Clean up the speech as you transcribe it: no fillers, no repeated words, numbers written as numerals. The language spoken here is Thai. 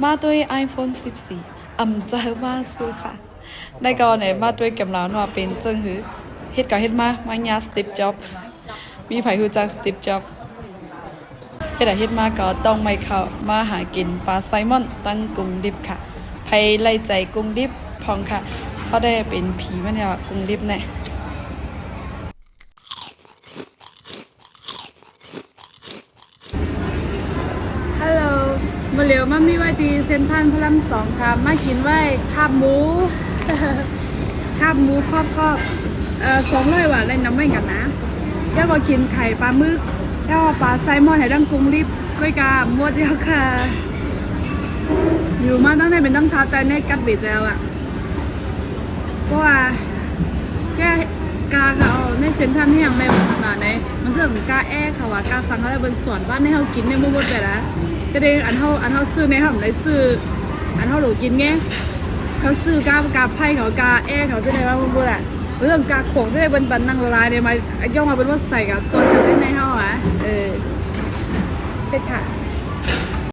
มาด้วย iPhone 14เจอมาซื้อค่ะในก่อนเนี่ยมาด้วยกำลังว่าเป็นเจิงหือเฮ็ดกับเฮ็ดมาญาสติปจ็อบมีไผฮู้จักสติปจ็อบเฮ็ดเฮ็ดมาก็ต้องไม่เข้ามาหากินปลาไซมอนตั้งกรุงดิบค่ะไผไล่ใจกรุงดิบพองค่ะเพราะได้เป็นผีมันเนี่ยกรุงดิบแน่ฮัลโหลมาเหลียวมามีไว้ดีเซ็นทรัลพระราม2ค่ะมากินไว้คาบหมู คาบหมูครอบ200 บาทเลยน้ำไม่กันนะแก้วก็กินไข่ปลาหมึกแก้วปลาไซมอนให้ดังกรุงรีบด้วยกาหมดเดียวค่ะอยู่มาตั้งแต่เป็นตั้งท้าใจในกัดบิดแล้วอ่ะเพราะว่าแก้กาเขาในเซ็นทรัลที่อย่างไรขนาดไหนมันเสื่อมกาแอเขาว่ากาฟังเขาเลยบนสวนบ้านในเขากินในมุมบนไปแล้วก็ได้อันเท่าซื้อในห้องได้ซื้ออันเท่าหลูกินไงเขาซื้อกาไพ่เขากาแอเขาจะได้ว่ามุมบนอ่ะเรื่องกาโขงจะได้บนบันนั่งละลายเนี่ยมาย่อมาเป็นว่าใส่กับตัวอยู่ในห้อง